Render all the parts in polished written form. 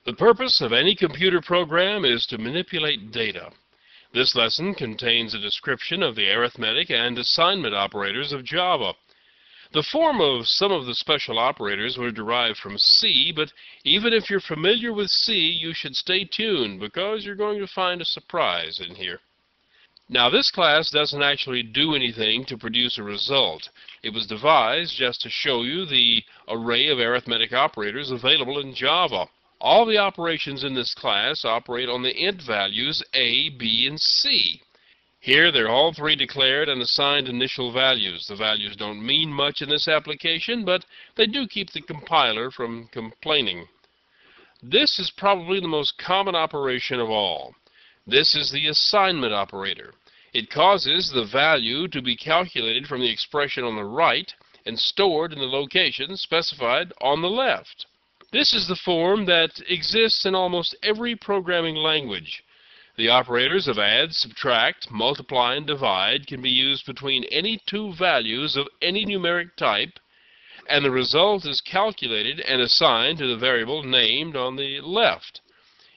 The purpose of any computer program is to manipulate data. This lesson contains a description of the arithmetic and assignment operators of Java. The form of some of the special operators were derived from C, but even if you're familiar with C, you should stay tuned because you're going to find a surprise in here. Now, this class doesn't actually do anything to produce a result. It was devised just to show you the array of arithmetic operators available in Java. All the operations in this class operate on the int values A, B, and C. Here, they're all three declared and assigned initial values. The values don't mean much in this application, but they do keep the compiler from complaining. This is probably the most common operation of all. This is the assignment operator. It causes the value to be calculated from the expression on the right and stored in the location specified on the left. This is the form that exists in almost every programming language. The operators of add, subtract, multiply, and divide can be used between any two values of any numeric type, and the result is calculated and assigned to the variable named on the left.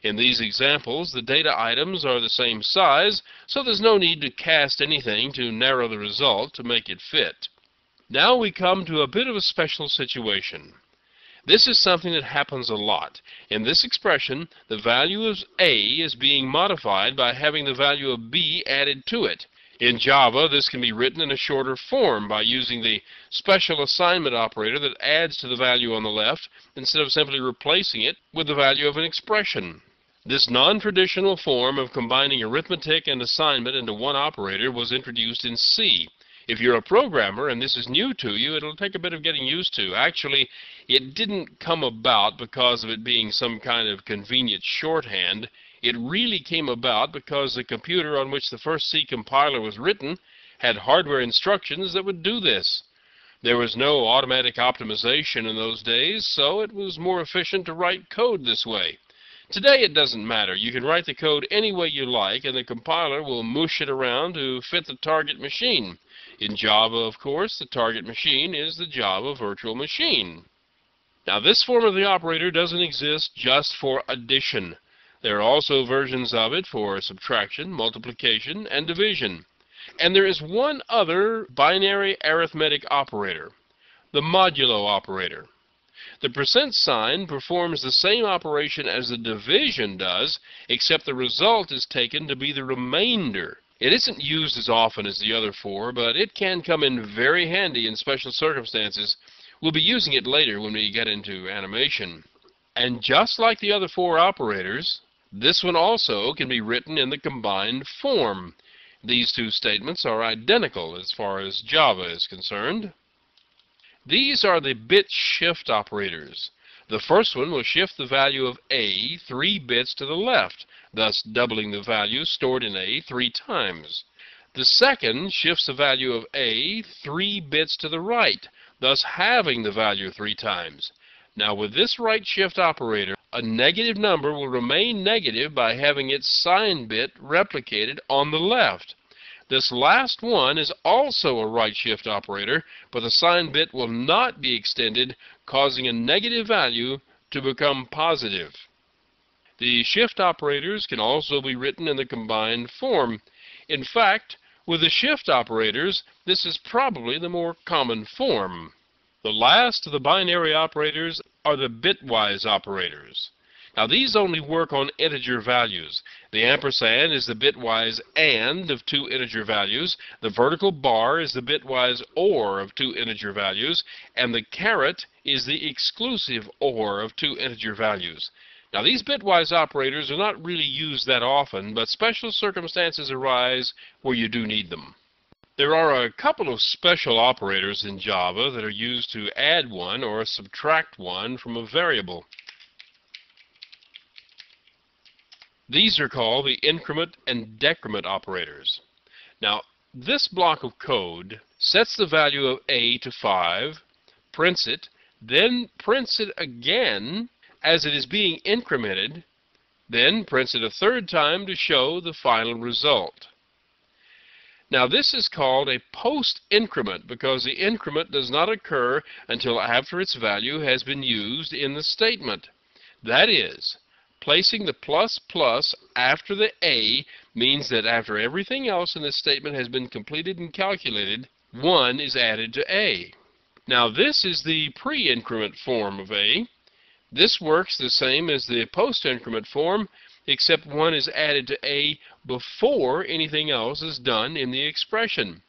In these examples, the data items are the same size, so there's no need to cast anything to narrow the result to make it fit. Now we come to a bit of a special situation. This is something that happens a lot. In this expression, the value of A is being modified by having the value of B added to it. In Java, this can be written in a shorter form by using the special assignment operator that adds to the value on the left instead of simply replacing it with the value of an expression. This non-traditional form of combining arithmetic and assignment into one operator was introduced in C. If you're a programmer and this is new to you, it'll take a bit of getting used to. Actually, it didn't come about because of it being some kind of convenient shorthand. It really came about because the computer on which the first C compiler was written had hardware instructions that would do this. There was no automatic optimization in those days, so it was more efficient to write code this way. Today it doesn't matter. You can write the code any way you like, and the compiler will mush it around to fit the target machine. In Java, of course, the target machine is the Java virtual machine. Now, this form of the operator doesn't exist just for addition. There are also versions of it for subtraction, multiplication, and division. And there is one other binary arithmetic operator, the modulo operator. The percent sign performs the same operation as the division does, except the result is taken to be the remainder. It isn't used as often as the other four, but it can come in very handy in special circumstances. We'll be using it later when we get into animation. And just like the other four operators, this one also can be written in the combined form. These two statements are identical as far as Java is concerned. These are the bit shift operators. The first one will shift the value of A 3 bits to the left, thus doubling the value stored in A 3 times. The second shifts the value of A 3 bits to the right, thus halving the value 3 times. Now, with this right shift operator, a negative number will remain negative by having its sign bit replicated on the left. This last one is also a right shift operator, but the sign bit will not be extended, causing a negative value to become positive. The shift operators can also be written in the combined form. In fact, with the shift operators, this is probably the more common form. The last of the binary operators are the bitwise operators. Now, these only work on integer values. The ampersand is the bitwise AND of two integer values, the vertical bar is the bitwise OR of two integer values, and the caret is the exclusive OR of two integer values. Now, these bitwise operators are not really used that often, but special circumstances arise where you do need them. There are a couple of special operators in Java that are used to add one or subtract one from a variable. These are called the increment and decrement operators. Now, this block of code sets the value of A to 5, prints it, then prints it again as it is being incremented, then prints it a third time to show the final result. Now, this is called a post-increment because the increment does not occur until after its value has been used in the statement. That is, Placing the plus plus after the A means that after everything else in this statement has been completed and calculated, 1 is added to A. Now this is the pre-increment form of A. This works the same as the post-increment form, except 1 is added to A before anything else is done in the expression.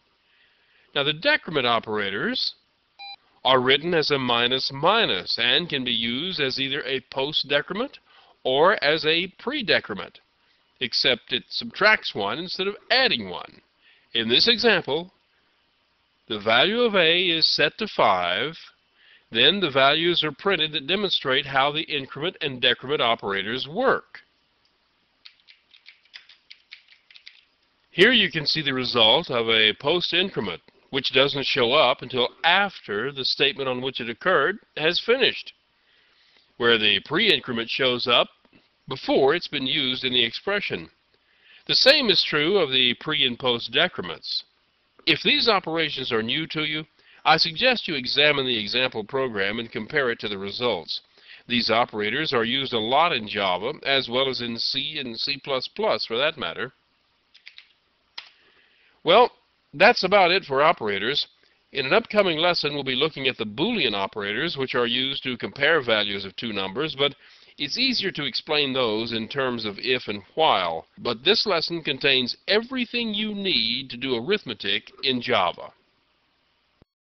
Now the decrement operators are written as a minus minus and can be used as either a post-decrement or as a pre-decrement, except it subtracts 1 instead of adding 1. In this example, the value of A is set to 5. Then the values are printed that demonstrate how the increment and decrement operators work. Here you can see the result of a post-increment, which doesn't show up until after the statement on which it occurred has finished, where the pre-increment shows up before it's been used in the expression. The same is true of the pre- and post-decrements. If these operations are new to you, I suggest you examine the example program and compare it to the results. These operators are used a lot in Java, as well as in C and C++ for that matter. Well, that's about it for operators. In an upcoming lesson, we'll be looking at the Boolean operators, which are used to compare values of two numbers, but it's easier to explain those in terms of if and while. But this lesson contains everything you need to do arithmetic in Java.